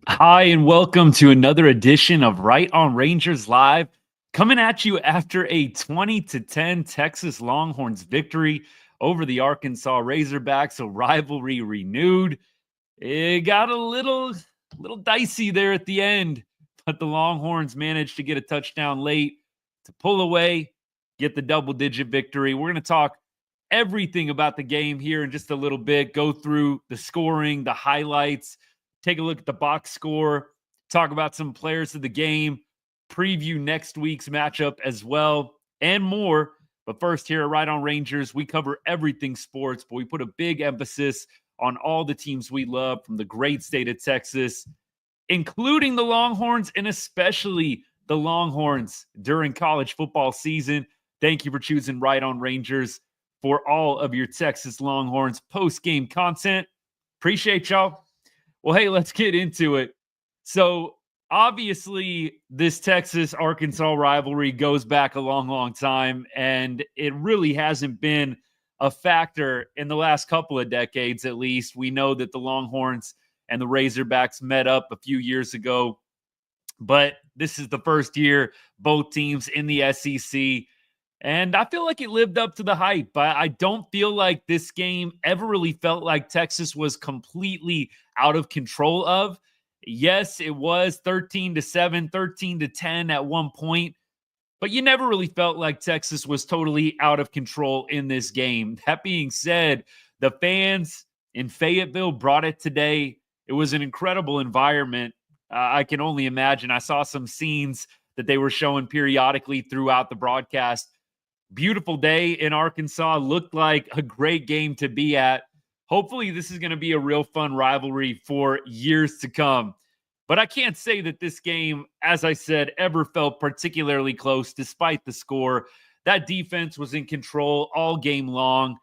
Hi, and welcome to another edition of Right on Rangers Live, coming at you after a 20-10 Texas Longhorns victory over the Arkansas Razorbacks. So rivalry renewed. It got a little dicey there at the end, but the Longhorns managed to get a touchdown late to pull away, get the double-digit victory. We're going to talk everything about the game here in just a little bit, go through the scoring, the highlights, take a look at the box score, talk about some players of the game, preview next week's matchup as well, and more. But first, here at Right on Rangers, we cover everything sports, but we put a big emphasis on all the teams we love from the great state of Texas, including the Longhorns and especially the Longhorns during college football season. Thank you for choosing Right on Rangers for all of your Texas Longhorns post-game content. Appreciate y'all. Well, hey, let's get into it. So, obviously, this Texas Arkansas rivalry goes back a long, long time, and it really hasn't been a factor in the last couple of decades, at least. We know that the Longhorns and the Razorbacks met up a few years ago, but this is the first year both teams in the SEC. And I feel like it lived up to the hype. I don't feel like this game ever really felt like Texas was completely out of control of. Yes, it was 13-7, 13-10 at one point, but you never really felt like Texas was totally out of control in this game. That being said, the fans in Fayetteville brought it today. It was an incredible environment. I can only imagine. I saw some scenes that they were showing periodically throughout the broadcast. Beautiful day in Arkansas. Looked like a great game to be at. Hopefully, this is going to be a real fun rivalry for years to come. But I can't say that this game, as I said, ever felt particularly close despite the score. That defense was in control all game long.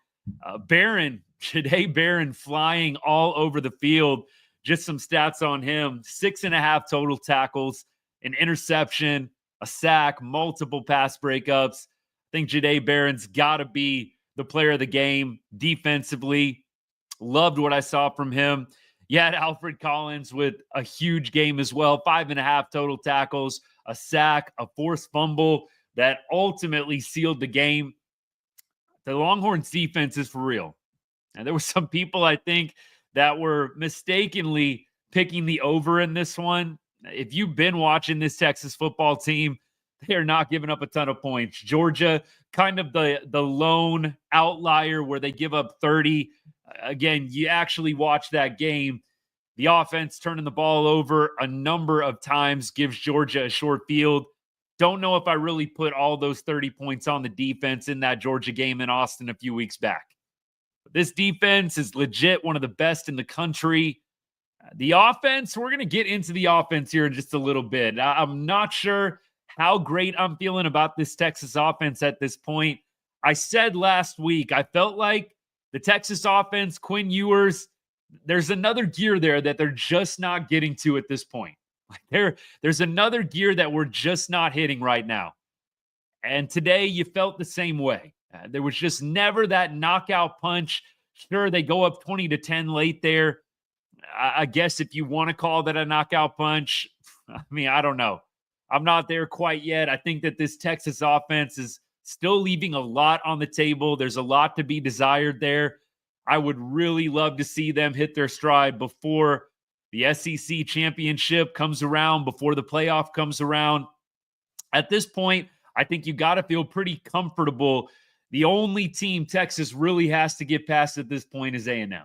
Jahdae Barron flying all over the field. Just some stats on him: 6.5 total tackles, an interception, a sack, multiple pass breakups. I think Jahdae Barron's got to be the player of the game defensively. Loved what I saw from him. You had Alfred Collins with a huge game as well. 5.5 total tackles, a sack, a forced fumble that ultimately sealed the game. The Longhorns defense is for real. And there were some people, I think, that were mistakenly picking the over in this one. If you've been watching this Texas football team, they are not giving up a ton of points. Georgia, kind of the lone outlier where they give up 30. Again, you actually watch that game. The offense turning the ball over a number of times gives Georgia a short field. Don't know if I really put all those 30 points on the defense in that Georgia game in Austin a few weeks back. But this defense is legit one of the best in the country. The offense, we're going to get into the offense here in just a little bit. I'm not sure how great I'm feeling about this Texas offense at this point. I said last week, I felt like the Texas offense, Quinn Ewers, there's another gear there that they're just not getting to at this point. Like there's another gear that we're just not hitting right now. And today you felt the same way. There was just never that knockout punch. Sure, they go up 20-10 late there. I guess if you want to call that a knockout punch, I mean, I don't know. I'm not there quite yet. I think that this Texas offense is still leaving a lot on the table. There's a lot to be desired there. I would really love to see them hit their stride before the SEC championship comes around, before the playoff comes around. At this point, I think you got to feel pretty comfortable. The only team Texas really has to get past at this point is A&M.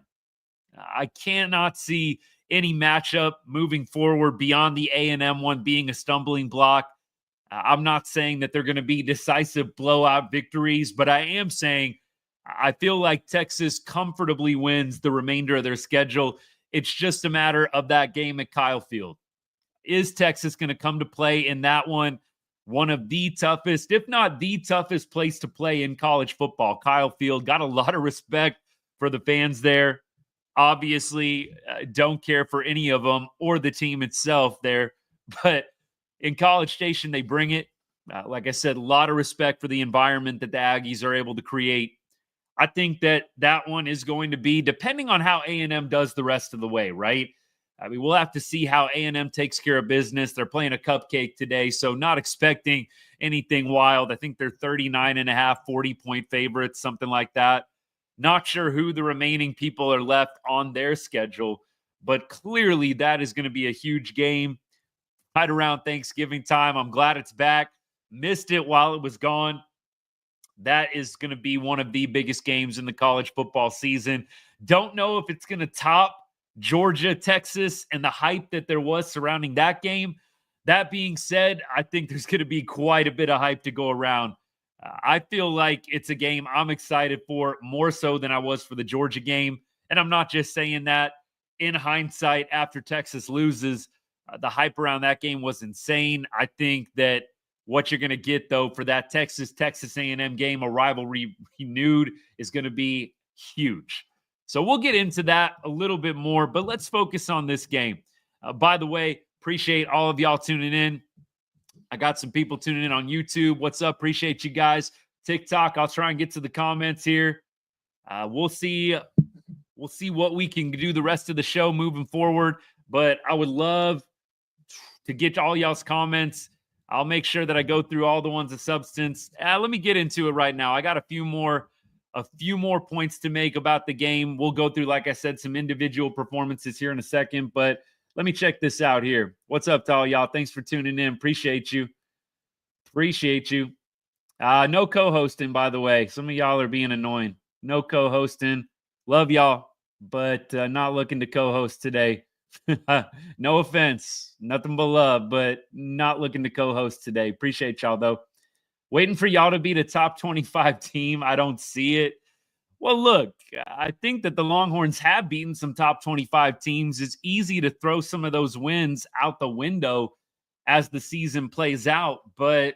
I cannot see any matchup moving forward beyond the A&M one being a stumbling block. I'm not saying that they're going to be decisive blowout victories, but I am saying I feel like Texas comfortably wins the remainder of their schedule. It's just a matter of that game at Kyle Field. Is Texas going to come to play in that one? One of the toughest, if not the toughest place to play in college football. Kyle Field, got a lot of respect for the fans there. Obviously, don't care for any of them or the team itself there. But in College Station, they bring it. Like I said, a lot of respect for the environment that the Aggies are able to create. I think that that one is going to be, depending on how A&M does the rest of the way, right? I mean, we'll have to see how A&M takes care of business. They're playing a cupcake today, so not expecting anything wild. I think they're 39.5, 40-point favorites, something like that. Not sure who the remaining people are left on their schedule, but clearly that is going to be a huge game right around Thanksgiving time. I'm glad it's back. Missed it while it was gone. That is going to be one of the biggest games in the college football season. Don't know if it's going to top Georgia, Texas, and the hype that there was surrounding that game. That being said, I think there's going to be quite a bit of hype to go around. I feel like it's a game I'm excited for more so than I was for the Georgia game. And I'm not just saying that. In hindsight, after Texas loses, the hype around that game was insane. I think that what you're going to get, though, for that Texas A&M game, a rivalry renewed, is going to be huge. So we'll get into that a little bit more, but let's focus on this game. By the way, appreciate all of y'all tuning in. I got some people tuning in on YouTube. What's up? Appreciate you guys. TikTok, I'll try and get to the comments here. We'll see what we can do the rest of the show moving forward, but I would love to get all y'all's comments. I'll make sure that I go through all the ones of substance. Let me get into it right now. I got a few more points to make about the game. We'll go through, like I said, some individual performances here in a second, but let me check this out here. What's up to all y'all? Thanks for tuning in. Appreciate you. No co-hosting, by the way. Some of y'all are being annoying. No co-hosting. Love y'all, but not looking to co-host today. No offense. Nothing but love, but not looking to co-host today. Appreciate y'all, though. Waiting for y'all to be the top 25 team. I don't see it. Well, look, I think that the Longhorns have beaten some top 25 teams. It's easy to throw some of those wins out the window as the season plays out. But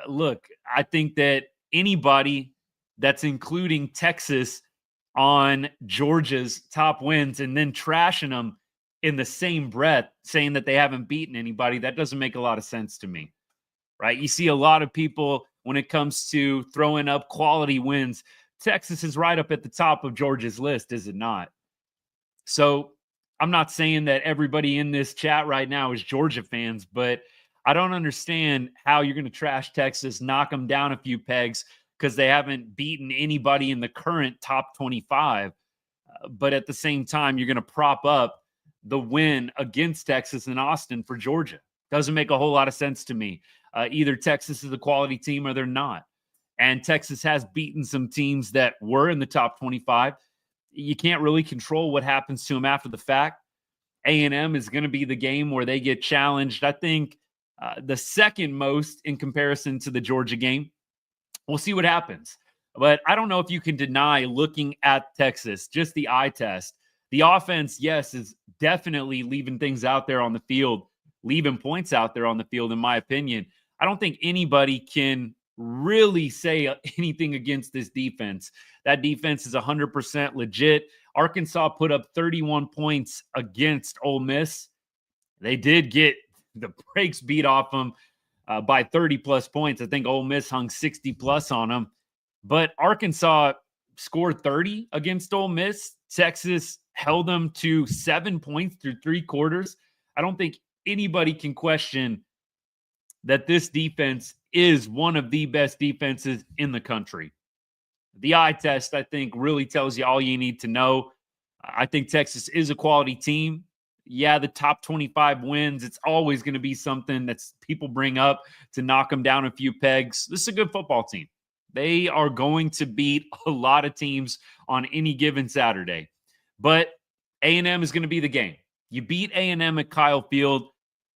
look, I think that anybody that's including Texas on Georgia's top wins and then trashing them in the same breath, saying that they haven't beaten anybody, that doesn't make a lot of sense to me, right? You see a lot of people when it comes to throwing up quality wins. Texas is right up at the top of Georgia's list, is it not? So I'm not saying that everybody in this chat right now is Georgia fans, but I don't understand how you're going to trash Texas, knock them down a few pegs because they haven't beaten anybody in the current top 25. But at the same time, you're going to prop up the win against Texas and Austin for Georgia. Doesn't make a whole lot of sense to me. Either Texas is a quality team or they're not. And Texas has beaten some teams that were in the top 25. You can't really control what happens to them after the fact. A&M is going to be the game where they get challenged. I think the second most in comparison to the Georgia game. We'll see what happens. But I don't know if you can deny looking at Texas, just the eye test. The offense, yes, is definitely leaving things out there on the field, leaving points out there on the field, in my opinion. I don't think anybody can really say anything against this defense. That defense is 100% legit. Arkansas put up 31 points against Ole Miss. They did get the brakes beat off them by 30-plus points. I think Ole Miss hung 60-plus on them. But Arkansas scored 30 against Ole Miss. Texas held them to 7 points through 3 quarters. I don't think anybody can question that this defense is one of the best defenses in the country. The eye test, I think, really tells you all you need to know. I think Texas is a quality team. Yeah, the top 25 wins, it's always going to be something that people bring up to knock them down a few pegs. This is a good football team. They are going to beat a lot of teams on any given Saturday. But A&M is going to be the game. You beat A&M at Kyle Field.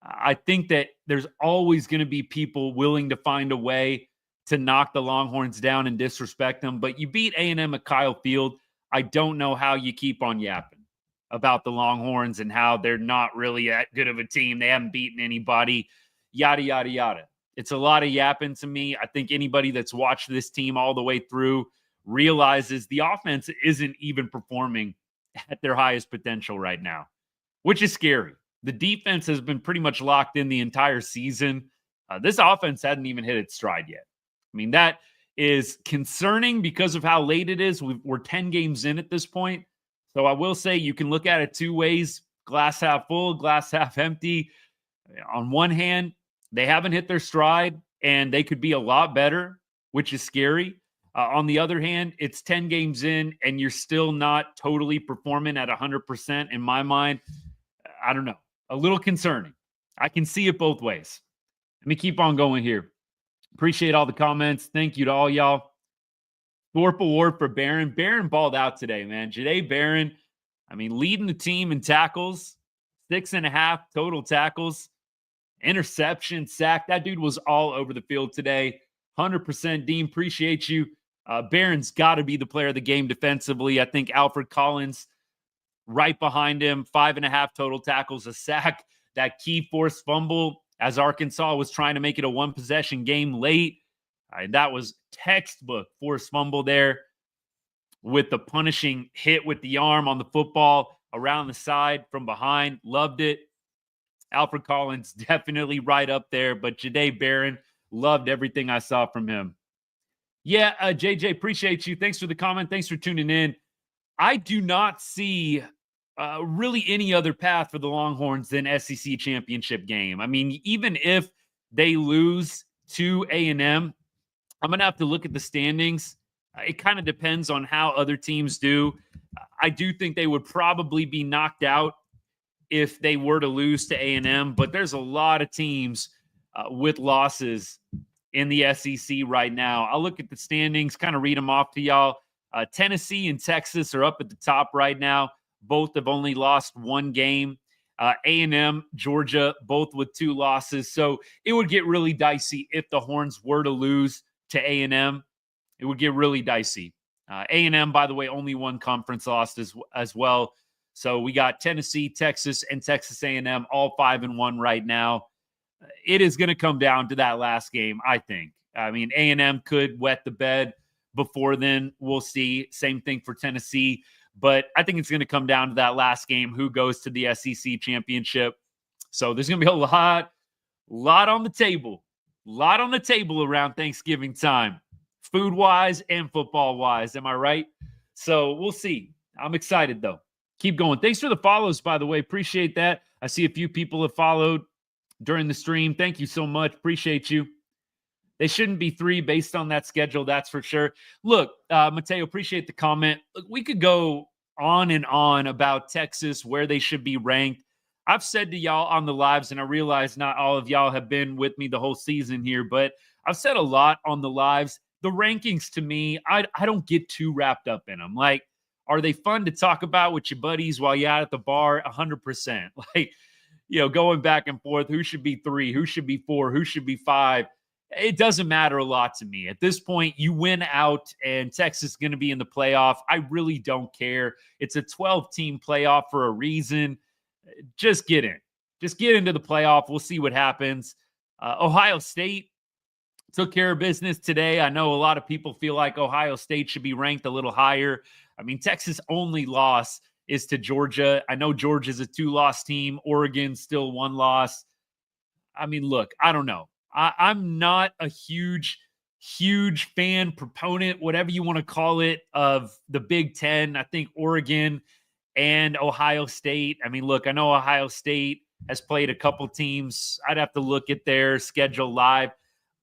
I think that there's always going to be people willing to find a way to knock the Longhorns down and disrespect them. But you beat A&M at Kyle Field. I don't know how you keep on yapping about the Longhorns and how they're not really that good of a team. They haven't beaten anybody, yada, yada, yada. It's a lot of yapping to me. I think anybody that's watched this team all the way through realizes the offense isn't even performing at their highest potential right now, which is scary. The defense has been pretty much locked in the entire season. This offense hadn't even hit its stride yet. I mean, that is concerning because of how late it is. We're 10 games in at this point. So I will say you can look at it two ways. glass half full, glass half empty. On one hand, they haven't hit their stride and they could be a lot better, which is scary. On the other hand, it's 10 games in and you're still not totally performing at 100% in my mind. I don't know. A little concerning. I can see it both ways. Let me keep on going here. Appreciate all the comments. Thank you to all y'all. Thorpe Award for Barron. Barron balled out today, man. Jahdae Barron, I mean, leading the team in tackles, 6.5 total tackles, interception, sack. That dude was all over the field today. 100%. Dean, appreciate you. Barron's got to be the player of the game defensively. I think Alfred Collins right behind him, 5.5 total tackles, a sack, that key forced fumble as Arkansas was trying to make it a one-possession game late. That was textbook forced fumble there with the punishing hit with the arm on the football around the side from behind. Loved it. Alfred Collins definitely right up there, but Jahdae Barron, loved everything I saw from him. Yeah, JJ, appreciate you. Thanks for the comment. Thanks for tuning in. I do not see really any other path for the Longhorns than SEC championship game. I mean, even if they lose to A&M, I'm going to have to look at the standings. It kind of depends on how other teams do. I do think they would probably be knocked out if they were to lose to A&M, but there's a lot of teams with losses in the SEC right now. I'll look at the standings, kind of read them off to y'all. Tennessee and Texas are up at the top right now. Both have only lost one game. A&M, Georgia, both with 2 losses. So it would get really dicey if the Horns were to lose to A&M. It would get really dicey. A&M, by the way, only one conference loss as well. So we got Tennessee, Texas, and Texas A&M, all 5-1 right now. It is going to come down to that last game, I think. I mean, A&M could wet the bed before then. We'll see. Same thing for Tennessee. But I think it's going to come down to that last game, who goes to the SEC championship. So there's going to be a lot on the table. A lot on the table around Thanksgiving time, food-wise and football-wise. Am I right? So we'll see. I'm excited, though. Keep going. Thanks for the follows, by the way. Appreciate that. I see a few people have followed during the stream. Thank you so much. Appreciate you. They shouldn't be 3 based on that schedule, that's for sure. Look, Mateo, appreciate the comment. Look, we could go on and on about Texas, where they should be ranked. I've said to y'all on the lives, and I realize not all of y'all have been with me the whole season here, but I've said a lot on the lives. The rankings, to me, I don't get too wrapped up in them. Like, are they fun to talk about with your buddies while you're out at the bar? 100%. Like, going back and forth, who should be 3, who should be 4, who should be 5. It doesn't matter a lot to me. At this point, you win out and Texas is going to be in the playoff. I really don't care. It's a 12-team playoff for a reason. Just get in. Just get into the playoff. We'll see what happens. Ohio State took care of business today. I know a lot of people feel like Ohio State should be ranked a little higher. I mean, Texas' only loss is to Georgia. I know Georgia's a 2-loss team. Oregon still 1 loss. I mean, look, I don't know. I'm not a huge fan, proponent, whatever you want to call it, of the Big Ten. I think Oregon and Ohio State. I mean, look, I know Ohio State has played a couple teams. I'd have to look at their schedule live.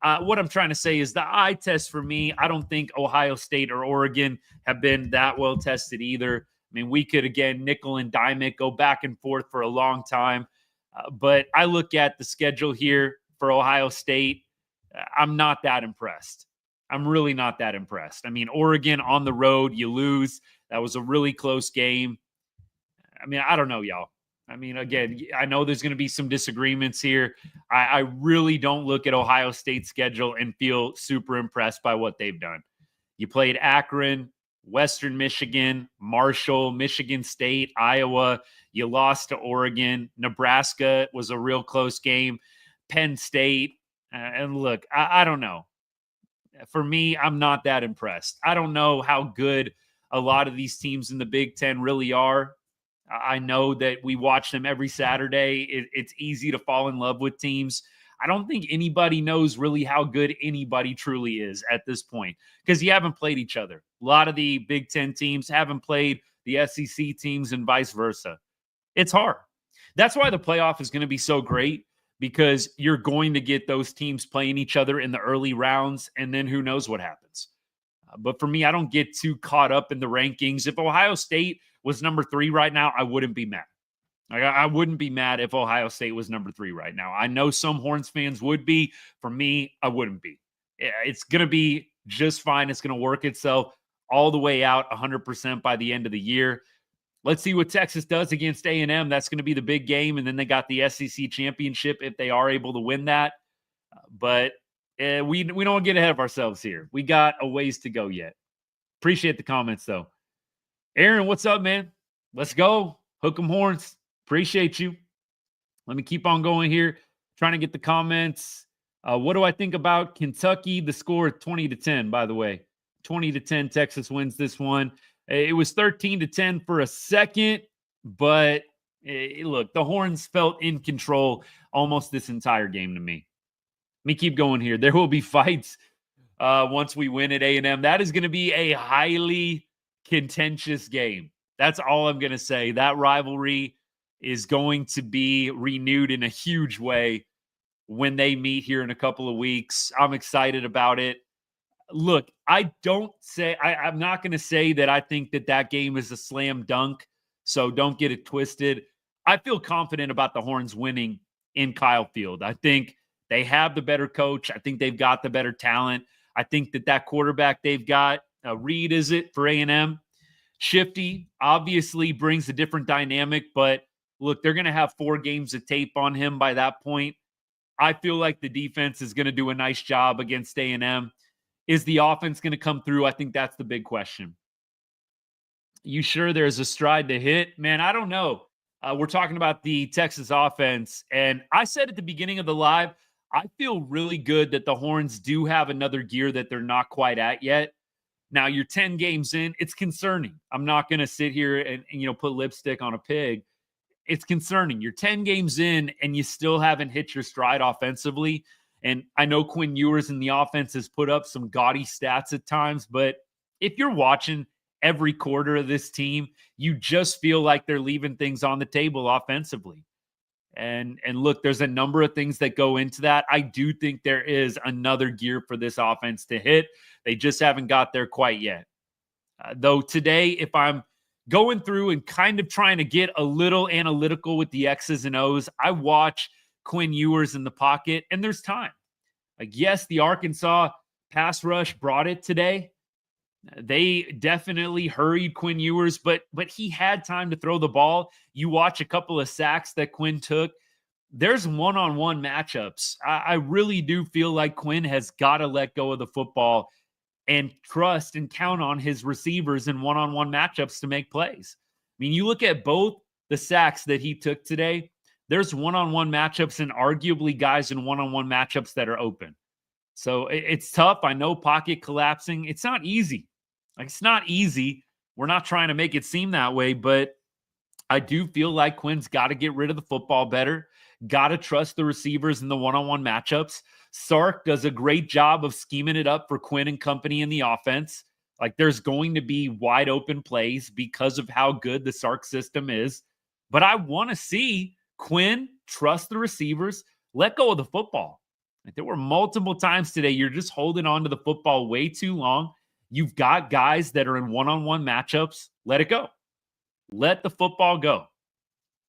What I'm trying to say is the eye test for me, I don't think Ohio State or Oregon have been that well tested either. I mean, we could, again, nickel and dime it, go back and forth for a long time. But I look at the schedule here for Ohio State. I'm not that impressed. I'm really not that impressed. I mean, Oregon on the road, you lose. That was a really close game. I mean, I don't know, y'all. I mean, again, I know there's going to be some disagreements here. I really don't look at Ohio State's schedule and feel super impressed by what they've done. You played Akron, Western Michigan, Marshall, Michigan State, Iowa. You lost to Oregon. Nebraska was a real close game. Penn State. And look, I don't know. For me, I'm not that impressed. I don't know how good a lot of these teams in the Big Ten really are. I know that we watch them every Saturday. It's easy to fall in love with teams. I don't think anybody knows really how good anybody truly is at this point because you haven't played each other. A lot of the Big Ten teams haven't played the SEC teams and vice versa. It's hard. That's why the playoff is going to be so great, because you're going to get those teams playing each other in the early rounds, and then who knows what happens. But for me, I don't get too caught up in the rankings. If Ohio State was number 3 right now, I wouldn't be mad. I wouldn't be mad if Ohio State was number 3 right now. I know some Horns fans would be. For me, I wouldn't be. It's going to be just fine. It's going to work itself all the way out 100% by the end of the year. Let's see what Texas does against A&M. That's going to be the big game. And then they got the SEC championship if they are able to win that. But we don't get ahead of ourselves here. We got a ways to go yet. Appreciate the comments, though. Aaron, what's up, man? Let's go. Hook 'em Horns. Appreciate you. Let me keep on going here. Trying to get the comments. What do I think about Kentucky? The score 20-10, by the way. 20-10, Texas wins this one. It was 13-10 for a second, but look, the Horns felt in control almost this entire game to me. Let me keep going here. There will be fights once we win at A&M. That is going to be a highly contentious game. That's all I'm going to say. That rivalry is going to be renewed in a huge way when they meet here in a couple of weeks. I'm excited about it. Look, I'm not going to say that I think that game is a slam dunk, so don't get it twisted. I feel confident about the Horns winning in Kyle Field. I think they have the better coach. I think they've got the better talent. I think that quarterback they've got, Reed, is it, for A&M? Shifty obviously brings a different dynamic, but look, they're going to have 4 games of tape on him by that point. I feel like the defense is going to do a nice job against A&M. Is the offense going to come through? I think that's the big question. You sure there's a stride to hit? Man, I don't know. We're talking about the Texas offense, and I said at the beginning of the live, I feel really good that the Horns do have another gear that they're not quite at yet. Now, you're 10 games in. It's concerning. I'm not going to sit here and put lipstick on a pig. It's concerning. You're 10 games in, and you still haven't hit your stride offensively. And I know Quinn Ewers in the offense has put up some gaudy stats at times, but if you're watching every quarter of this team, you just feel like they're leaving things on the table offensively. And look, there's a number of things that go into that. I do think there is another gear for this offense to hit. They just haven't got there quite yet. Though today, if I'm going through and kind of trying to get a little analytical with the X's and O's, I watch Quinn Ewers in the pocket, and there's time. Like, yes, the Arkansas pass rush brought it today. They definitely hurried Quinn Ewers, but he had time to throw the ball. You watch a couple of sacks that Quinn took. There's one-on-one matchups. I really do feel like Quinn has got to let go of the football and trust and count on his receivers in one-on-one matchups to make plays. I mean, you look at both the sacks that he took today, there's one-on-one matchups and arguably guys in one-on-one matchups that are open. So it's tough. I know pocket collapsing. It's not easy. It's not easy. We're not trying to make it seem that way, but I do feel like Quinn's got to get rid of the football better. Got to trust the receivers in the one-on-one matchups. Sark does a great job of scheming it up for Quinn and company in the offense. Like, there's going to be wide open plays because of how good the Sark system is. But I want to see Quinn trust the receivers, let go of the football. Like, there were multiple times today you're just holding on to the football way too long. You've got guys that are in one-on-one matchups. Let it go. Let the football go.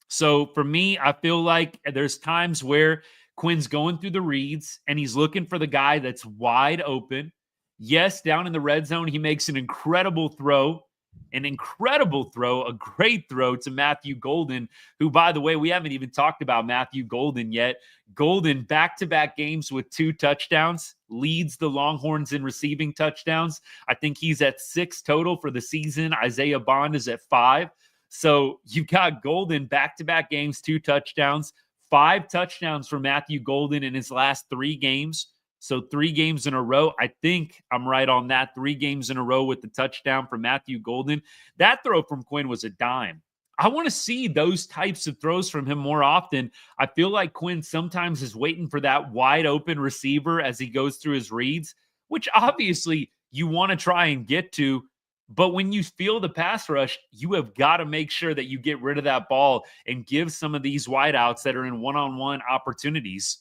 So for me, I feel like there's times where Quinn's going through the reads and he's looking for the guy that's wide open. Yes, down in the red zone, he makes an incredible throw, a great throw to Matthew Golden, who, by the way, we haven't even talked about Matthew Golden yet. Golden, back-to-back games with 2 touchdowns, leads the Longhorns in receiving touchdowns. I think he's at 6 total for the season. Isaiah Bond is at 5. So you've got Golden, back-to-back games, 2 touchdowns, 5 touchdowns for Matthew Golden in his last 3 games. So 3 games in a row. I think I'm right on that. 3 games in a row with the touchdown for Matthew Golden. That throw from Quinn was a dime. I want to see those types of throws from him more often. I feel like Quinn sometimes is waiting for that wide open receiver as he goes through his reads, which obviously you want to try and get to. But when you feel the pass rush, you have got to make sure that you get rid of that ball and give some of these wideouts that are in one-on-one opportunities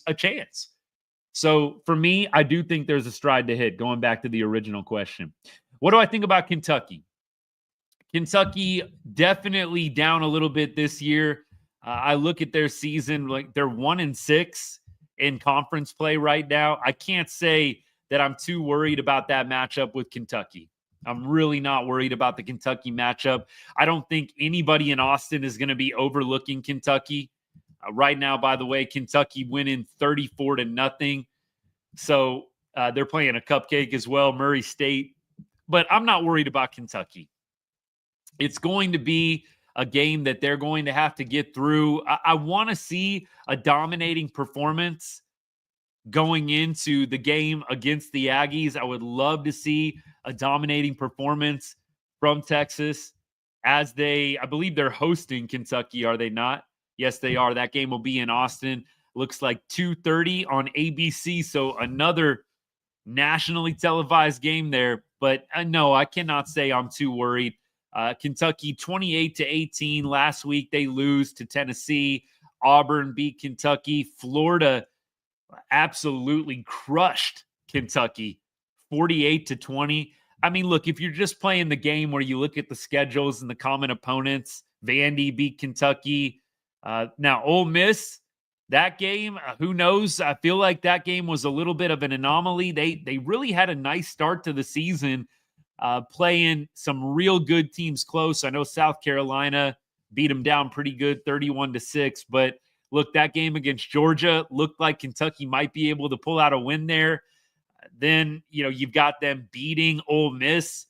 a chance. So for me, I do think there's a stride to hit, going back to the original question. What do I think about Kentucky? Kentucky definitely down a little bit this year. I look at their season, like they're 1-6 in conference play right now. I can't say that I'm too worried about that matchup with Kentucky. I'm really not worried about the Kentucky matchup. I don't think anybody in Austin is going to be overlooking Kentucky. Right now, by the way, Kentucky winning 34-0. So they're playing a cupcake as well, Murray State. But I'm not worried about Kentucky. It's going to be a game that they're going to have to get through. I want to see a dominating performance going into the game against the Aggies. I would love to see a dominating performance from Texas as I believe they're hosting Kentucky, are they not? Yes, they are. That game will be in Austin. Looks like 2:30 on ABC. So another nationally televised game there. But no, I cannot say I'm too worried. Kentucky 28-18 last week. They lose to Tennessee. Auburn beat Kentucky. Florida absolutely crushed Kentucky 48-20. I mean, look, if you're just playing the game where you look at the schedules and the common opponents, Vandy beat Kentucky. Now, Ole Miss, that game, who knows? I feel like that game was a little bit of an anomaly. They really had a nice start to the season, playing some real good teams close. I know South Carolina beat them down pretty good, 31-6. But look, that game against Georgia looked like Kentucky might be able to pull out a win there. Then, you've got them beating Ole Miss.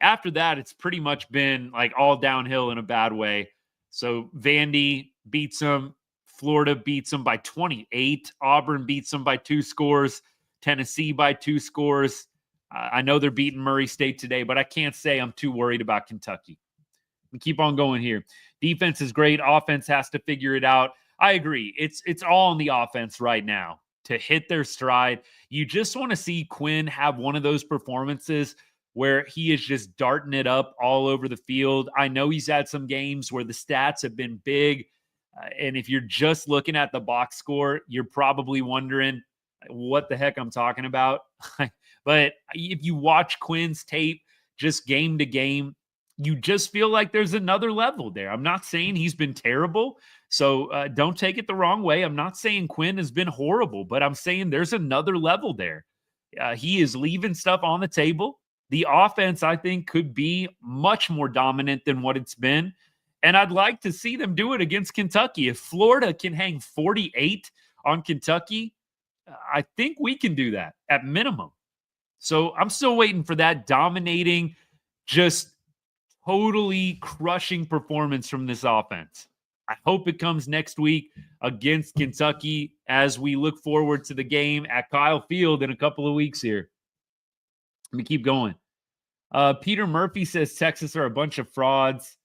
After that, it's pretty much been like all downhill in a bad way. So Vandy beats them. Florida beats them by 28. Auburn beats them by 2 scores. Tennessee by 2 scores. I know they're beating Murray State today, but I can't say I'm too worried about Kentucky. We keep on going here. Defense is great. Offense has to figure it out. I agree. It's all on the offense right now to hit their stride. You just want to see Quinn have one of those performances where he is just darting it up all over the field. I know he's had some games where the stats have been big. And if you're just looking at the box score, you're probably wondering what the heck I'm talking about. But if you watch Quinn's tape just game to game, you just feel like there's another level there. I'm not saying he's been terrible, so don't take it the wrong way. I'm not saying Quinn has been horrible, but I'm saying there's another level there. He is leaving stuff on the table. The offense, I think, could be much more dominant than what it's been. And I'd like to see them do it against Kentucky. If Florida can hang 48 on Kentucky, I think we can do that at minimum. So I'm still waiting for that dominating, just totally crushing performance from this offense. I hope it comes next week against Kentucky as we look forward to the game at Kyle Field in a couple of weeks here. Let me keep going. Peter Murphy says Texas are a bunch of frauds.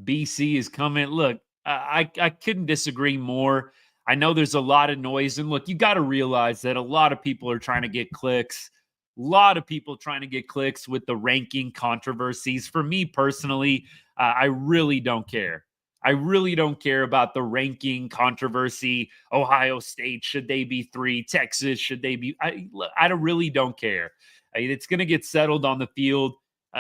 BC is coming. Look, I couldn't disagree more. I know there's a lot of noise. And look, you got to realize that a lot of people are trying to get clicks. A lot of people trying to get clicks with the ranking controversies. For me personally, I really don't care. I really don't care about the ranking controversy. Ohio State, should they be 3? Texas, should they be? I really don't care. It's going to get settled on the field.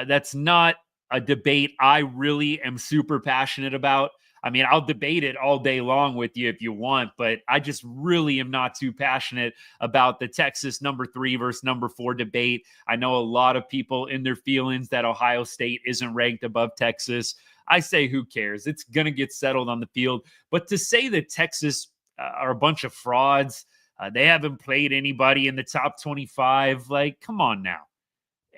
That's not a debate I really am super passionate about. I mean, I'll debate it all day long with you if you want, but I just really am not too passionate about the Texas number 3 versus number 4 debate. I know a lot of people in their feelings that Ohio State isn't ranked above Texas. I say, who cares? It's going to get settled on the field. But to say that Texas are a bunch of frauds, they haven't played anybody in the top 25, like, come on now.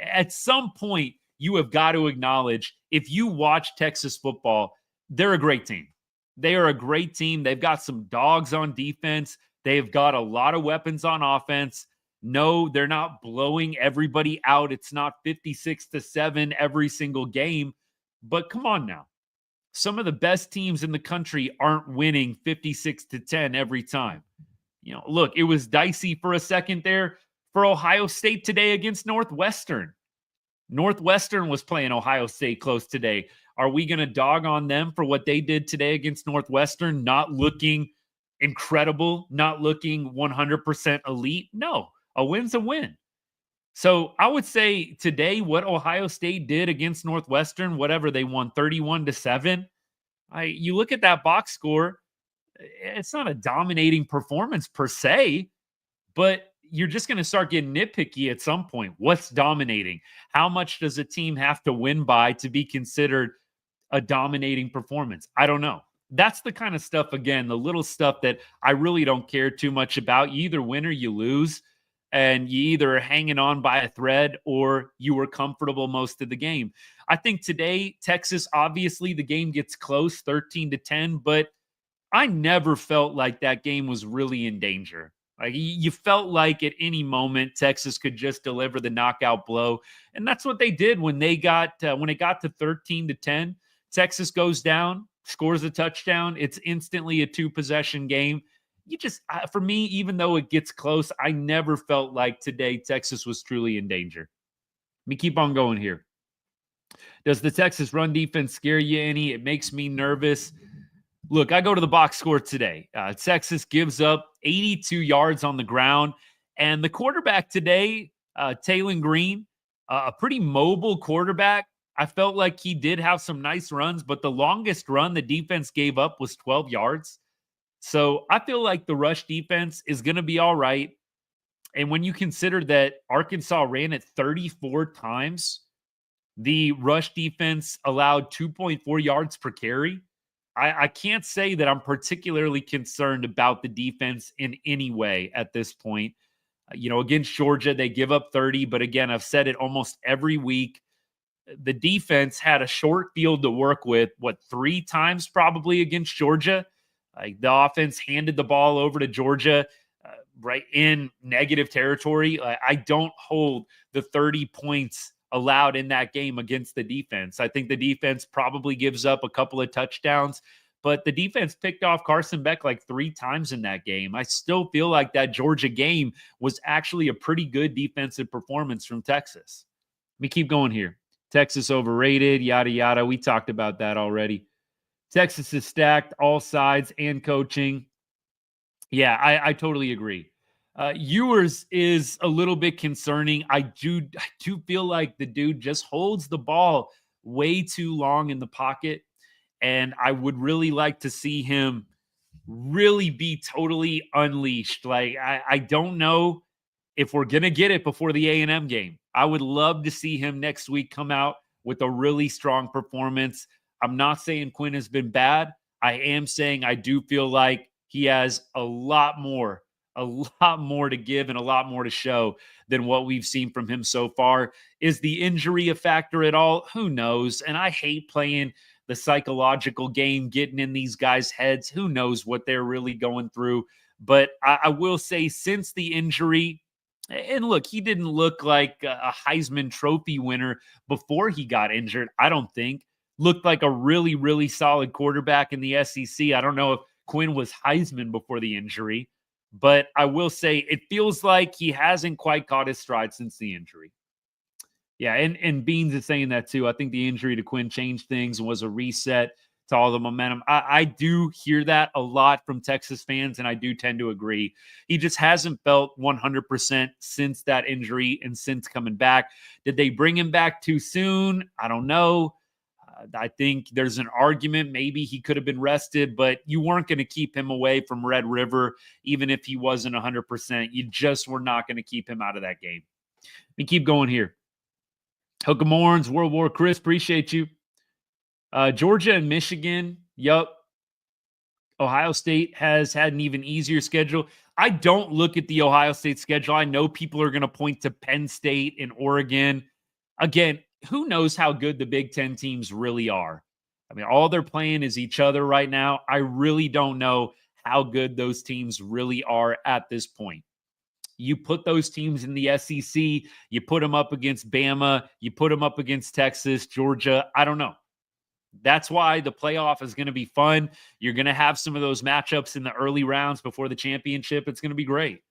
At some point, you have got to acknowledge, if you watch Texas football, they're a great team. They are a great team. They've got some dogs on defense. They've got a lot of weapons on offense. No, they're not blowing everybody out. It's not 56-7 every single game. But come on now. Some of the best teams in the country aren't winning 56-10 every time. Look, it was dicey for a second there for Ohio State today against Northwestern. Northwestern was playing Ohio State close today. Are we going to dog on them for what they did today against Northwestern, not looking incredible, not looking 100% elite? No, a win's a win. So I would say today, what Ohio State did against Northwestern, whatever they won 31-7. You look at that box score, it's not a dominating performance per se, but you're just going to start getting nitpicky at some point. What's dominating? How much does a team have to win by to be considered a dominating performance? I don't know. That's the kind of stuff, again, the little stuff that I really don't care too much about. You either win or you lose, and you either are hanging on by a thread or you were comfortable most of the game. I think today, Texas, obviously the game gets close, 13-10, but I never felt like that game was really in danger. Like you felt like at any moment Texas could just deliver the knockout blow, and that's what they did when they got when it got to 13-10. Texas goes down, scores a touchdown. It's instantly a 2-possession game. You just, for me, even though it gets close, I never felt like today Texas was truly in danger. Let me keep on going here. Does the Texas run defense scare you any? It makes me nervous. Look, I go to the box score today. Texas gives up 82 yards on the ground. And the quarterback today, Taylon Green, a pretty mobile quarterback. I felt like he did have some nice runs, but the longest run the defense gave up was 12 yards. So I feel like the rush defense is going to be all right. And when you consider that Arkansas ran it 34 times, the rush defense allowed 2.4 yards per carry. I can't say that I'm particularly concerned about the defense in any way at this point. Against Georgia, they give up 30. But again, I've said it almost every week. The defense had a short field to work with, 3 times probably against Georgia. The offense handed the ball over to Georgia right in negative territory. I don't hold the 30 points allowed in that game against the defense. I think the defense probably gives up a couple of touchdowns, but the defense picked off Carson Beck like 3 times in that game. I still feel like that Georgia game was actually a pretty good defensive performance from Texas. Let me keep going here. Texas overrated, yada, yada. We talked about that already. Texas is stacked, all sides and coaching. Yeah, I totally agree. Ewers is a little bit concerning. I do feel like the dude just holds the ball way too long in the pocket, and I would really like to see him really be totally unleashed. Like I don't know if we're gonna get it before the A&M game. I would love to see him next week come out with a really strong performance. I'm not saying Quinn has been bad. I am saying I do feel like he has a lot more to give and a lot more to show than what we've seen from him so far. Is the injury a factor at all? Who knows? And I hate playing the psychological game, getting in these guys' heads. Who knows what they're really going through? But I will say, since the injury, and look, he didn't look like a Heisman Trophy winner before he got injured, I don't think. Looked like a really, really solid quarterback in the SEC. I don't know if Quinn was Heisman before the injury, but I will say it feels like he hasn't quite caught his stride since the injury. Yeah, and Beans is saying that too. I think the injury to Quinn changed things and was a reset to all the momentum. I do hear that a lot from Texas fans, and I do tend to agree. He just hasn't felt 100% since that injury and since coming back. Did they bring him back too soon? I don't know. I think there's an argument maybe he could have been rested, but you weren't going to keep him away from Red River, even if he wasn't 100%. You just were not going to keep him out of that game. Let me keep going here. Hook'em Horns, World War Chris, appreciate you. Georgia and Michigan, yup. Ohio State has had an even easier schedule. I don't look at the Ohio State schedule. I know people are going to point to Penn State and Oregon. Again, who knows how good the Big Ten teams really are? I mean, all they're playing is each other right now. I really don't know how good those teams really are at this point. You put those teams in the SEC, you put them up against Bama, you put them up against Texas, Georgia. I don't know. That's why the playoff is going to be fun. You're going to have some of those matchups in the early rounds before the championship. It's going to be great.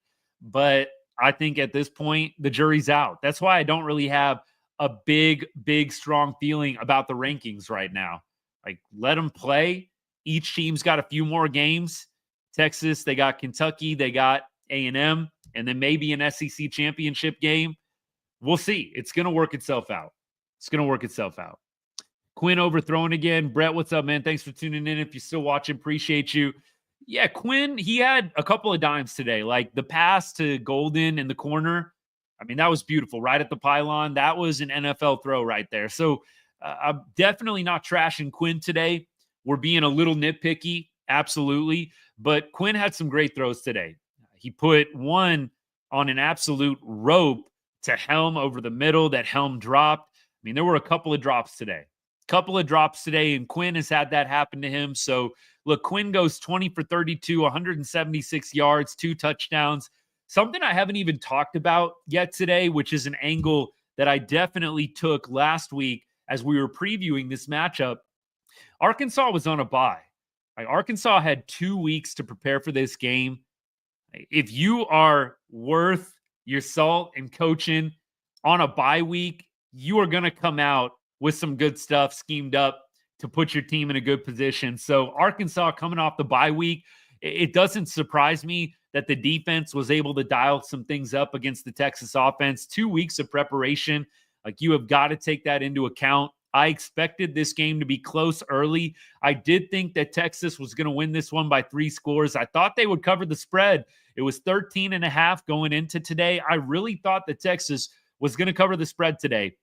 But I think at this point, the jury's out. That's why I don't really have a big, big, strong feeling about the rankings right now. Like, let them play. Each team's got a few more games. Texas, they got Kentucky, they got A&M, and then maybe an SEC championship game. We'll see. It's going to work itself out. It's going to work itself out. Quinn overthrown again. Brett, what's up, man? Thanks for tuning in. If you're still watching, appreciate you. Yeah, Quinn, he had a couple of dimes today. Like the pass to Golden in the corner. I mean, that was beautiful. Right at the pylon. That was an NFL throw right there. So I'm definitely not trashing Quinn today. We're being a little nitpicky. Absolutely. But Quinn had some great throws today. He put one on an absolute rope to Helm over the middle. That Helm dropped. I mean, there were a couple of drops today. And Quinn has had that happen to him. So, look, Quinn goes 20 for 32, 176 yards, 2 touchdowns. Something I haven't even talked about yet today, which is an angle that I definitely took last week as we were previewing this matchup. Arkansas was on a bye. Arkansas had 2 weeks to prepare for this game. If you are worth your salt and coaching on a bye week, you are going to come out with some good stuff schemed up to put your team in a good position. So Arkansas coming off the bye week, it doesn't surprise me that the defense was able to dial some things up against the Texas offense. 2 weeks of preparation. Like, you have got to take that into account. I expected this game to be close early. I did think that Texas was going to win this one by 3 scores. I thought they would cover the spread. It was 13.5 going into today. I really thought that Texas was going to cover the spread today.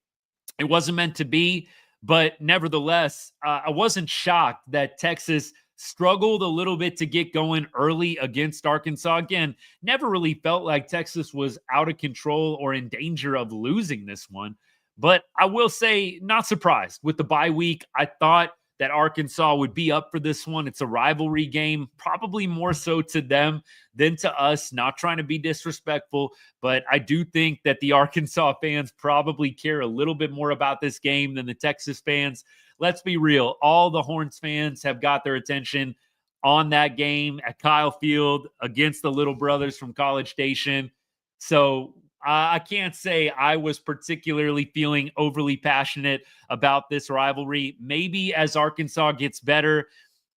It wasn't meant to be, but nevertheless, I wasn't shocked that Texas struggled a little bit to get going early against Arkansas. Again, never really felt like Texas was out of control or in danger of losing this one. But I will say, not surprised with the bye week. I thought that Arkansas would be up for this one. It's a rivalry game, probably more so to them than to us. Not trying to be disrespectful, but I do think that the Arkansas fans probably care a little bit more about this game than the Texas fans. Let's be real. All the Horns fans have got their attention on that game at Kyle Field against the Little Brothers from College Station. So I can't say I was particularly feeling overly passionate about this rivalry. Maybe as Arkansas gets better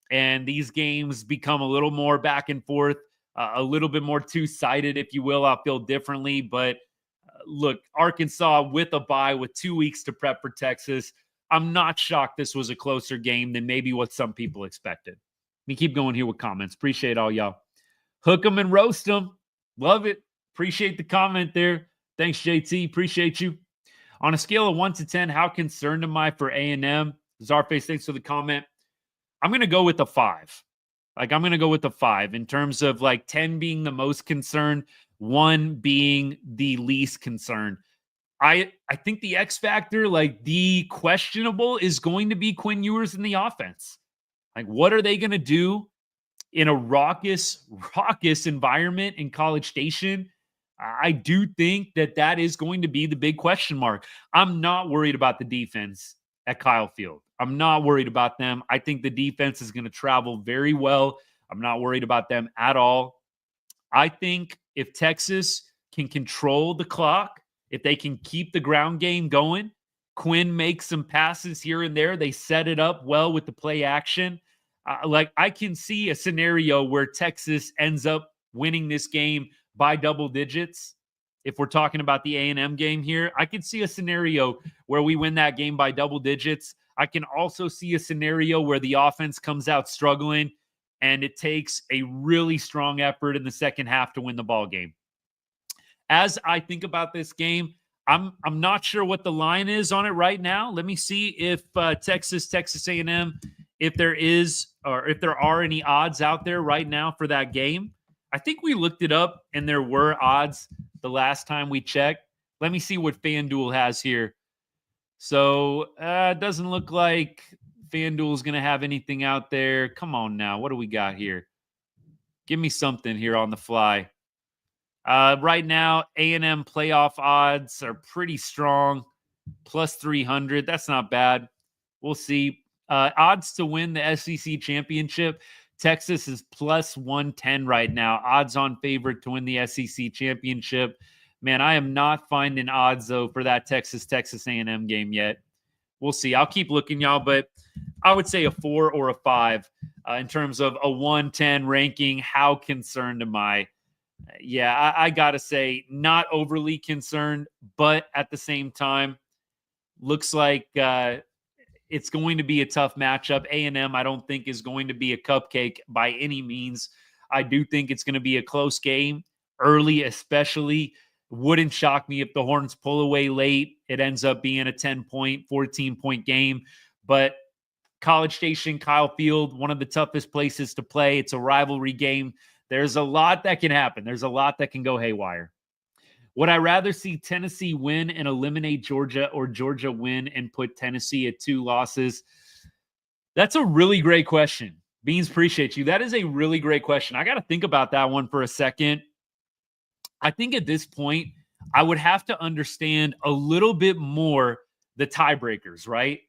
and these games become a little more back and forth, a little bit more two-sided, if you will, I'll feel differently. But look, Arkansas with a bye with 2 weeks to prep for Texas, I'm not shocked this was a closer game than maybe what some people expected. Let me keep going here with comments. Appreciate all y'all. Hook them and roast them. Love it. Appreciate the comment there. Thanks, JT. Appreciate you. On a scale of 1 to 10, how concerned am I for A&M? Czarface, thanks for the comment. I'm going to go with a 5. I'm going to go with a 5 in terms of 10 being the most concerned, 1 being the least concerned. I think the X factor, the questionable, is going to be Quinn Ewers in the offense. What are they going to do in a raucous environment in College Station? I do think that is going to be the big question mark. I'm not worried about the defense at Kyle Field. I'm not worried about them. I think the defense is going to travel very well. I'm not worried about them at all. I think if Texas can control the clock, if they can keep the ground game going, Quinn makes some passes here and there. They set it up well with the play action. I can see a scenario where Texas ends up winning this game by double digits. If we're talking about the A&M game here, I could see a scenario where we win that game by double digits. I can also see a scenario where the offense comes out struggling and it takes a really strong effort in the second half to win the ball game. As I think about this game, I'm not sure what the line is on it right now. Let me see if Texas A&M, if there is or if there are any odds out there right now for that game. I think we looked it up and there were odds the last time we checked. Let me see what FanDuel has here. So it doesn't look like FanDuel is going to have anything out there. Come on now. What do we got here? Give me something here on the fly. Right now, A&M playoff odds are pretty strong. Plus 300. That's not bad. We'll see. Odds to win the SEC championship. Texas is plus 110 right now. Odds on favorite to win the SEC championship. Man, I am not finding odds, though, for that Texas A&M game yet. We'll see. I'll keep looking, y'all, but I would say a 4 or a 5 in terms of a 1-10 ranking. How concerned am I? Yeah, I got to say, not overly concerned, but at the same time, looks like it's going to be a tough matchup. A&M, I don't think, is going to be a cupcake by any means. I do think it's going to be a close game, early especially. Wouldn't shock me if the Horns pull away late. It ends up being a 10-point, 14-point game. But College Station, Kyle Field, one of the toughest places to play. It's a rivalry game. There's a lot that can happen. There's a lot that can go haywire. Would I rather see Tennessee win and eliminate Georgia, or Georgia win and put Tennessee at 2 losses? That's a really great question. Beans, appreciate you. That is a really great question. I got to think about that one for a second. I think at this point, I would have to understand a little bit more the tiebreakers, right?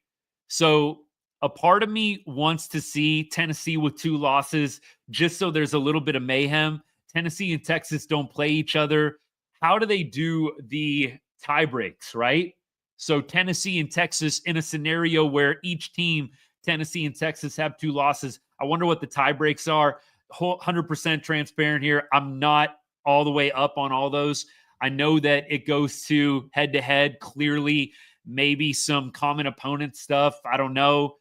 So a part of me wants to see Tennessee with 2 losses just so there's a little bit of mayhem. Tennessee and Texas don't play each other. How do they do the tie breaks, right? So Tennessee and Texas in a scenario where each team, Tennessee and Texas, have 2 losses. I wonder what the tie breaks are. 100% transparent here. I'm not all the way up on all those. I know that it goes to head-to-head, clearly, maybe some common opponent stuff. I don't know.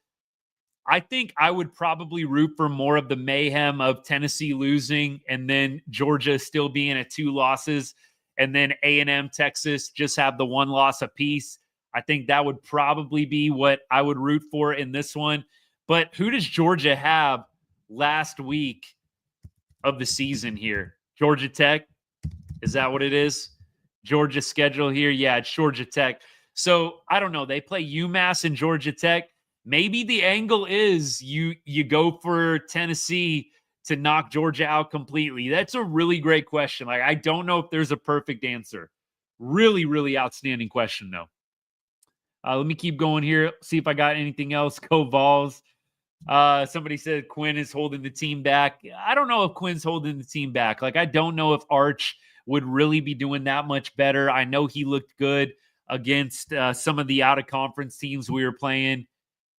I think I would probably root for more of the mayhem of Tennessee losing and then Georgia still being at 2 losses, and then A&M, Texas just have the 1 loss apiece. I think that would probably be what I would root for in this one. But who does Georgia have last week of the season here? Georgia Tech? Is that what it is? Georgia's schedule here? Yeah, it's Georgia Tech. So I don't know. They play UMass and Georgia Tech. Maybe the angle is you go for Tennessee to knock Georgia out completely. That's a really great question. Like, I don't know if there's a perfect answer. Really, really outstanding question, though. Let me keep going here. See if I got anything else. Go Vols. Somebody said Quinn is holding the team back. I don't know if Quinn's holding the team back. Like, I don't know if Arch would really be doing that much better. I know he looked good against some of the out-of-conference teams we were playing.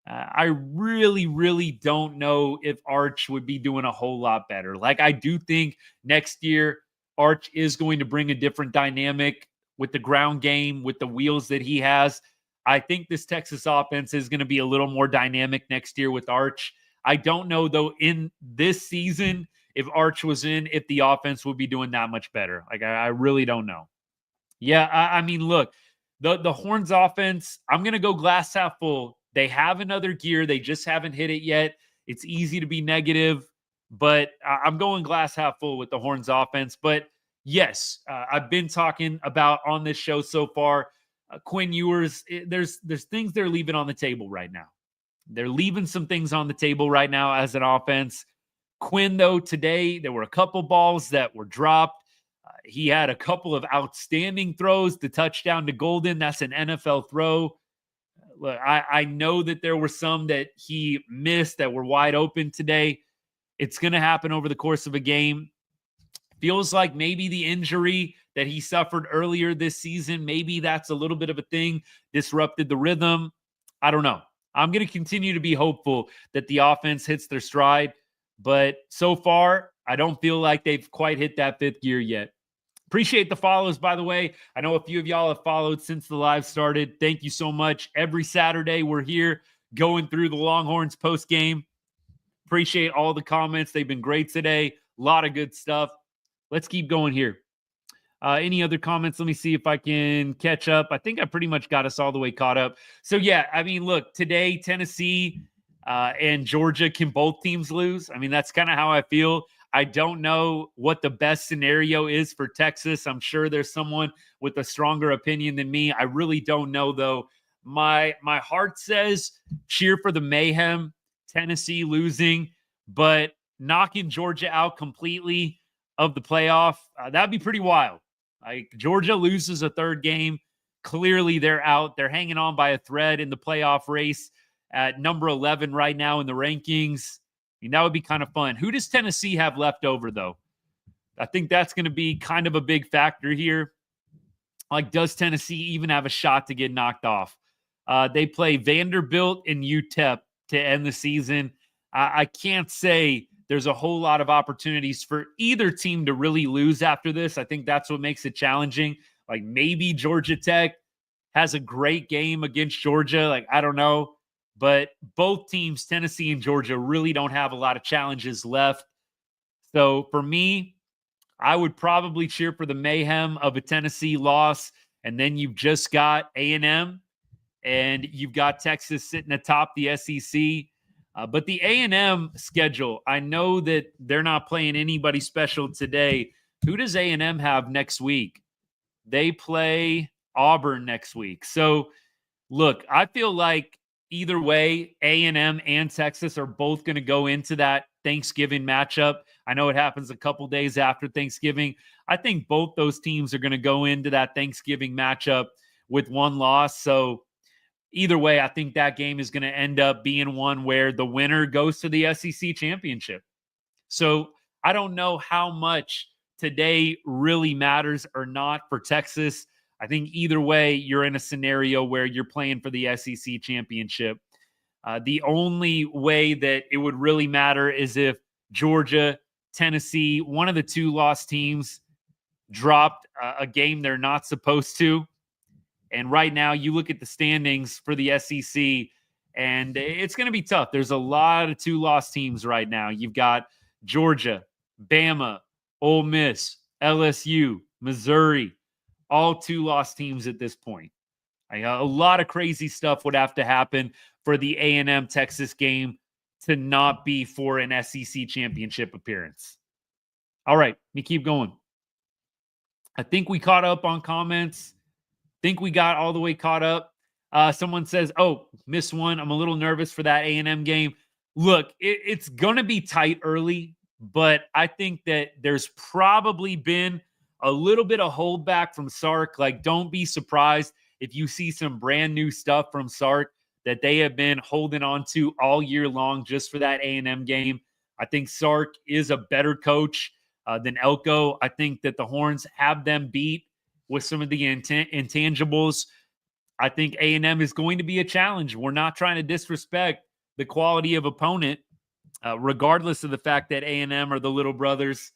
I really, really don't know if Arch would be doing a whole lot better. Like, I do think next year Arch is going to bring a different dynamic with the ground game, with the wheels that he has. I think this Texas offense is going to be a little more dynamic next year with Arch. I don't know, though, in this season, if Arch was in, if the offense would be doing that much better. Like, I really don't know. Yeah, I mean, look, the Horns offense, I'm going to go glass half full. They have another gear. They just haven't hit it yet. It's easy to be negative, but I'm going glass half full with the Horns offense. But yes, I've been talking about on this show so far, Quinn Ewers, there's things they're leaving on the table right now. They're leaving some things on the table right now as an offense. Quinn, though, today there were a couple balls that were dropped. He had a couple of outstanding throws. The touchdown to Golden, that's an NFL throw. Look, I know that there were some that he missed that were wide open today. It's going to happen over the course of a game. Feels like maybe the injury that he suffered earlier this season, maybe that's a little bit of a thing, disrupted the rhythm. I don't know. I'm going to continue to be hopeful that the offense hits their stride. But so far, I don't feel like they've quite hit that 5th gear yet. Appreciate the follows, by the way. I know a few of y'all have followed since the live started. Thank you so much. Every Saturday, we're here going through the Longhorns post game. Appreciate all the comments. They've been great today. A lot of good stuff. Let's keep going here. Any other comments? Let me see if I can catch up. I think I pretty much got us all the way caught up. So, yeah, I mean, look, today, Tennessee and Georgia, can both teams lose? I mean, that's kind of how I feel. I don't know what the best scenario is for Texas. I'm sure there's someone with a stronger opinion than me. I really don't know, though. My heart says cheer for the mayhem, Tennessee losing, but knocking Georgia out completely of the playoff, that'd be pretty wild. Like, Georgia loses a 3rd game. Clearly, they're out. They're hanging on by a thread in the playoff race at number 11 right now in the rankings. I mean, that would be kind of fun. Who does Tennessee have left over, though? I think that's going to be kind of a big factor here. Like, does Tennessee even have a shot to get knocked off? They play Vanderbilt and UTEP to end the season. I can't say there's a whole lot of opportunities for either team to really lose after this. I think that's what makes it challenging. Like, maybe Georgia Tech has a great game against Georgia. Like, I don't know. But both teams, Tennessee and Georgia, really don't have a lot of challenges left. So for me, I would probably cheer for the mayhem of a Tennessee loss. And then you've just got A&M and you've got Texas sitting atop the SEC. But the A&M schedule, I know that they're not playing anybody special today. Who does A&M have next week? They play Auburn next week. So, look, I feel like either way, A&M and Texas are both going to go into that Thanksgiving matchup. I know it happens a couple days after Thanksgiving. I think both those teams are going to go into that Thanksgiving matchup with one loss. So either way, I think that game is going to end up being one where the winner goes to the SEC championship. So I don't know how much today really matters or not for Texas. I think either way, you're in a scenario where you're playing for the SEC championship. The only way that it would really matter is if Georgia, Tennessee, one of the two lost teams dropped a game they're not supposed to. And right now, you look at the standings for the SEC, and it's going to be tough. There's a lot of two lost teams right now. You've got Georgia, Bama, Ole Miss, LSU, Missouri, all two lost teams at this point. A lot of crazy stuff would have to happen for the A&M Texas game to not be for an SEC championship appearance. All right, let me keep going. I think we caught up on comments. Think we got all the way caught up. Someone says, oh, missed one. I'm a little nervous for that A&M game. Look, it's going to be tight early, but I think that there's probably been a little bit of holdback from Sark. Like, don't be surprised if you see some brand new stuff from Sark that they have been holding on to all year long just for that A&M game. I think Sark is a better coach than Elko. I think that the Horns have them beat with some of the intangibles. I think A&M is going to be a challenge. We're not trying to disrespect the quality of opponent, regardless of the fact that A&M are the little brothers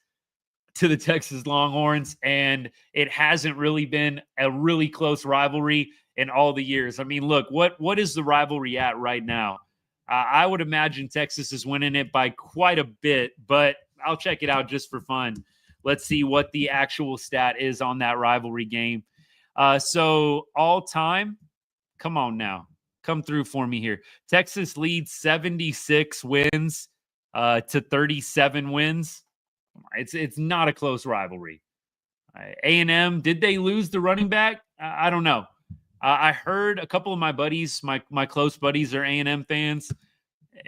to the Texas Longhorns, and it hasn't really been a really close rivalry in all the years. I mean, look, what is the rivalry at right now? I would imagine Texas is winning it by quite a bit, but I'll check it out just for fun. Let's see what the actual stat is on that rivalry game. So all time, come on now. Come through for me here. Texas leads 76 wins to 37 wins. It's not a close rivalry. A&M, did they lose the running back? I don't know. I heard a couple of my buddies, my close buddies are A&M fans.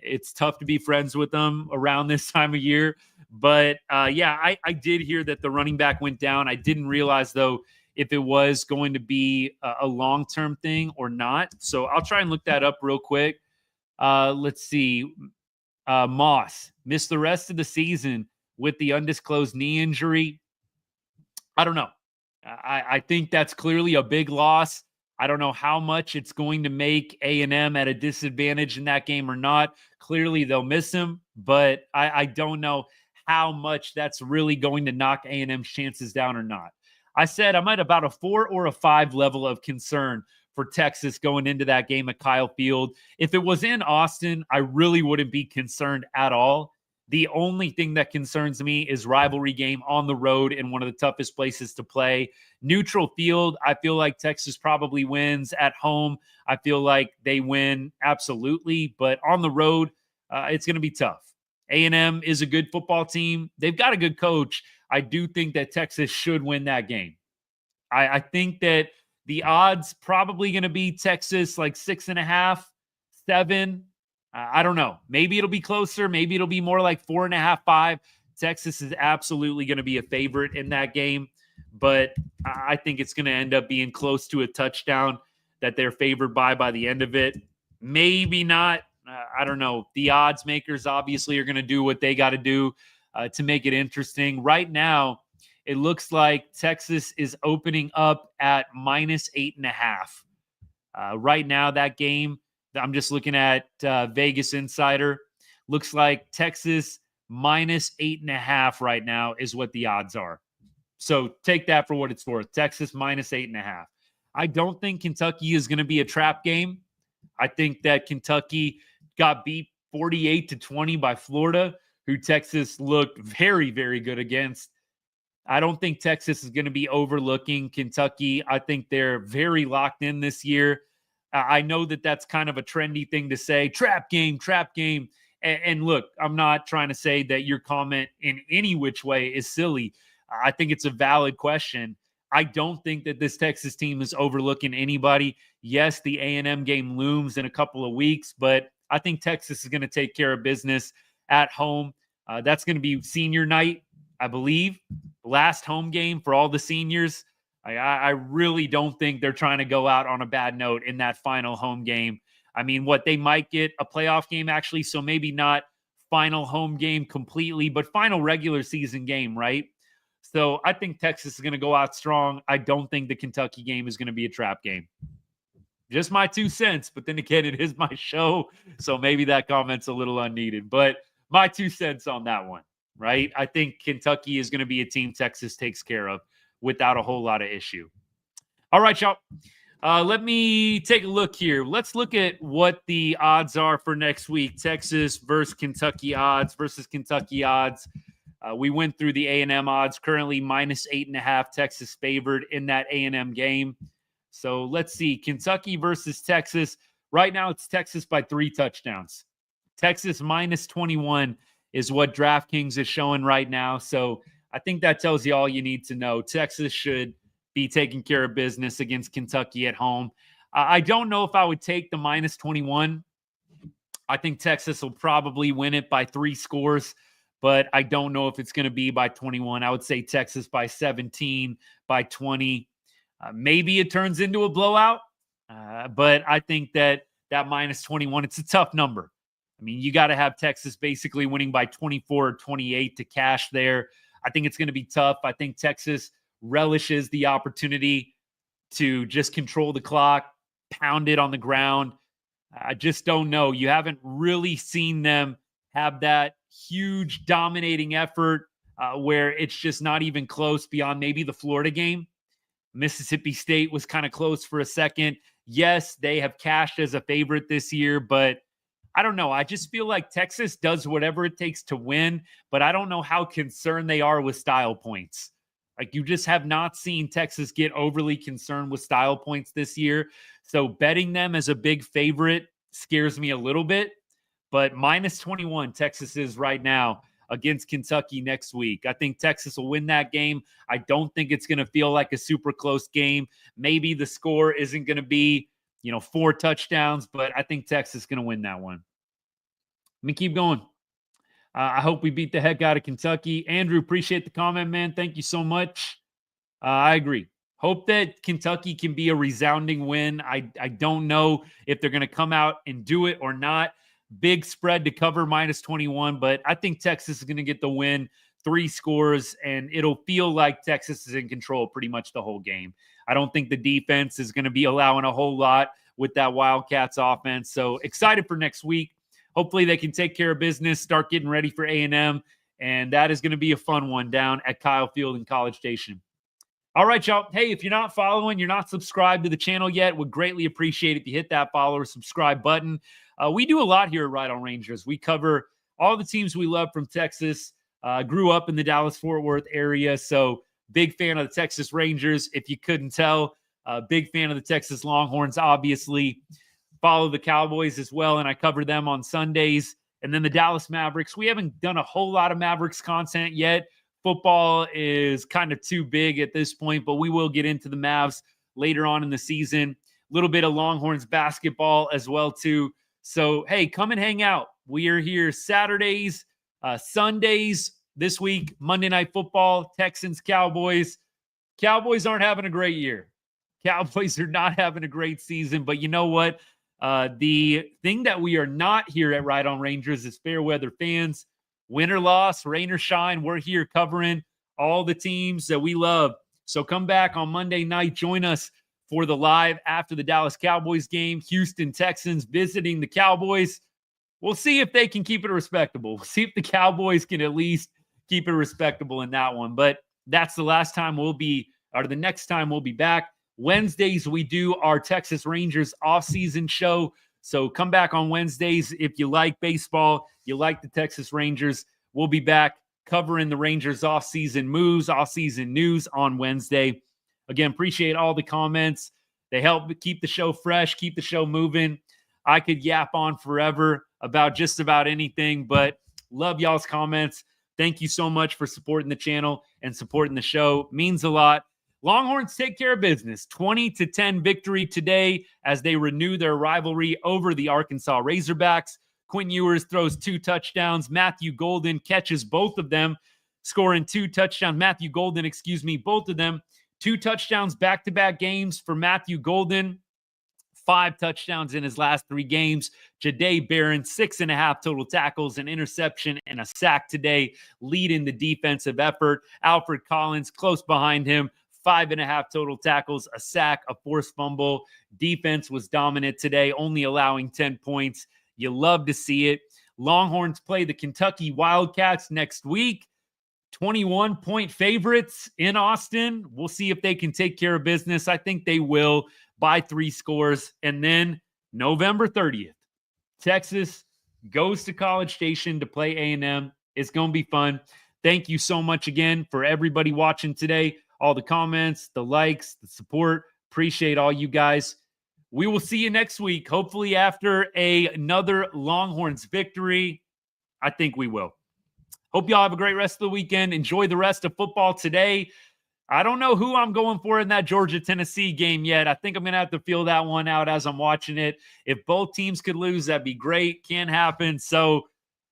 It's tough to be friends with them around this time of year. But, yeah, I did hear that the running back went down. I didn't realize, though, if it was going to be a long-term thing or not. So I'll try and look that up real quick. Let's see. Moss missed the rest of the season with the undisclosed knee injury. I don't know. I think that's clearly a big loss. I don't know how much it's going to make A&M at a disadvantage in that game or not. Clearly, they'll miss him, but I don't know how much that's really going to knock A&M's chances down or not. I said I'm at about a 4 or a 5 level of concern for Texas going into that game at Kyle Field. If it was in Austin, I really wouldn't be concerned at all. The only thing that concerns me is rivalry game on the road in one of the toughest places to play. Neutral field, I feel like Texas probably wins. At home, I feel like they win absolutely. But on the road, it's going to be tough. A&M is a good football team. They've got a good coach. I do think that Texas should win that game. I think that the odds probably going to be Texas like 6.5, 7. I don't know. Maybe it'll be closer. Maybe it'll be more like 4.5, 5. Texas is absolutely going to be a favorite in that game, but I think it's going to end up being close to a touchdown that they're favored by the end of it. Maybe not. I don't know. The odds makers obviously are going to do what they got to do to make it interesting. Right now, it looks like Texas is opening up at -8.5. Right now, that game, I'm just looking at Vegas Insider, looks like Texas -8.5 right now is what the odds are. So take that for what it's worth. Texas -8.5. I don't think Kentucky is going to be a trap game. I think that Kentucky got beat 48-20 by Florida, who Texas looked very, very good against. I don't think Texas is going to be overlooking Kentucky. I think they're very locked in this year. I know that that's kind of a trendy thing to say, trap game, trap game. And look, I'm not trying to say that your comment in any which way is silly. I think it's a valid question. I don't think that this Texas team is overlooking anybody. Yes, the A&M game looms in a couple of weeks, but I think Texas is going to take care of business at home. That's going to be senior night, I believe. Last home game for all the seniors. I really don't think they're trying to go out on a bad note in that final home game. I mean, they might get a playoff game actually, so maybe not final home game completely, but final regular season game, right? So I think Texas is going to go out strong. I don't think the Kentucky game is going to be a trap game. Just my 2 cents, but then again, it is my show, so maybe that comment's a little unneeded. But my 2 cents on that one, right? I think Kentucky is going to be a team Texas takes care of without a whole lot of issue. All right, y'all. Let me take a look here. Let's look at what the odds are for next week. Texas versus Kentucky odds versus Kentucky odds. We went through the A&M odds, currently -8.5, Texas favored in that A&M game. So let's see, Kentucky versus Texas. Right now, it's Texas by 3 touchdowns. Texas -21 is what DraftKings is showing right now. So I think that tells you all you need to know. Texas should be taking care of business against Kentucky at home. I don't know if I would take the -21. I think Texas will probably win it by 3 scores, but I don't know if it's going to be by 21. I would say Texas by 17, by 20. Maybe it turns into a blowout, but I think that -21, it's a tough number. I mean, you got to have Texas basically winning by 24 or 28 to cash there. I think it's going to be tough. I think Texas relishes the opportunity to just control the clock, pound it on the ground. I just don't know. You haven't really seen them have that huge dominating effort where it's just not even close beyond maybe the Florida game. Mississippi State was kind of close for a second. Yes, they have cashed as a favorite this year, but I don't know. I just feel like Texas does whatever it takes to win, but I don't know how concerned they are with style points. Like, you just have not seen Texas get overly concerned with style points this year. So betting them as a big favorite scares me a little bit, but -21 Texas is right now against Kentucky next week. I think Texas will win that game. I don't think it's going to feel like a super close game. Maybe the score isn't going to be, 4 touchdowns, but I think Texas is going to win that one. Let me keep going. I hope we beat the heck out of Kentucky. Andrew, appreciate the comment, man. Thank you so much. I agree. Hope that Kentucky can be a resounding win. I don't know if they're going to come out and do it or not. Big spread to cover -21, but I think Texas is going to get the win, 3 scores, and it'll feel like Texas is in control pretty much the whole game. I don't think the defense is going to be allowing a whole lot with that Wildcats offense. So excited for next week. Hopefully they can take care of business, start getting ready for A&M, and that is going to be a fun one down at Kyle Field in College Station. All right, y'all. Hey, if you're not following, you're not subscribed to the channel yet, would greatly appreciate it if you hit that follow or subscribe button. We do a lot here at Right On Rangers. We cover all the teams we love from Texas. Grew up in the Dallas-Fort Worth area, so big fan of the Texas Rangers, if you couldn't tell. Big fan of the Texas Longhorns, obviously. Follow the Cowboys as well, and I cover them on Sundays. And then the Dallas Mavericks. We haven't done a whole lot of Mavericks content yet. Football is kind of too big at this point, but we will get into the Mavs later on in the season. A little bit of Longhorns basketball as well, too. So, hey, come and hang out. We are here Saturdays, Sundays this week, Monday Night Football, Texans, Cowboys. Cowboys aren't having a great year. Cowboys are not having a great season, but you know what? The thing that we are not here at Right On Rangers is fair weather fans. Win or loss, rain or shine, we're here covering all the teams that we love. So come back on Monday night. Join us for the live after the Dallas Cowboys game. Houston Texans visiting the Cowboys. We'll see if they can keep it respectable. We'll see if the Cowboys can at least keep it respectable in that one. But that's the last time the next time we'll be back. Wednesdays, we do our Texas Rangers offseason show. So come back on Wednesdays if you like baseball, you like the Texas Rangers. We'll be back covering the Rangers offseason moves, offseason news on Wednesday. Again, appreciate all the comments. They help keep the show fresh, keep the show moving. I could yap on forever about just about anything, but love y'all's comments. Thank you so much for supporting the channel and supporting the show. Means a lot. Longhorns take care of business. 20-10 victory today as they renew their rivalry over the Arkansas Razorbacks. Quinn Ewers throws 2 touchdowns. Matthew Golden catches both of them, scoring 2 touchdowns. Both of them. 2 touchdowns back-to-back games for Matthew Golden. 5 touchdowns in his last 3 games. Jahdae Barron, 6.5 total tackles, an interception, and a sack today, leading the defensive effort. Alfred Collins, close behind him, 5.5 total tackles, a sack, a forced fumble. Defense was dominant today, only allowing 10 points. You love to see it. Longhorns play the Kentucky Wildcats next week. 21-point favorites in Austin. We'll see if they can take care of business. I think they will by 3 scores. And then November 30th, Texas goes to College Station to play A&M. It's going to be fun. Thank you so much again for everybody watching today. All the comments, the likes, the support. Appreciate all you guys. We will see you next week, hopefully after another Longhorns victory. I think we will. Hope y'all have a great rest of the weekend. Enjoy the rest of football today. I don't know who I'm going for in that Georgia-Tennessee game yet. I think I'm going to have to feel that one out as I'm watching it. If both teams could lose, that'd be great. Can't happen. So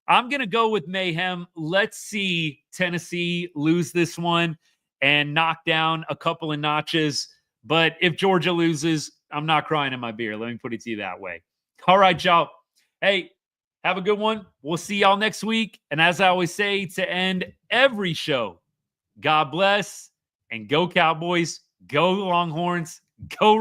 I'm going to go with mayhem. Let's see Tennessee lose this one and knock down a couple of notches. But if Georgia loses, I'm not crying in my beer. Let me put it to you that way. All right, y'all. Hey, have a good one. We'll see y'all next week. And as I always say to end every show, God bless and go Cowboys, go Longhorns, go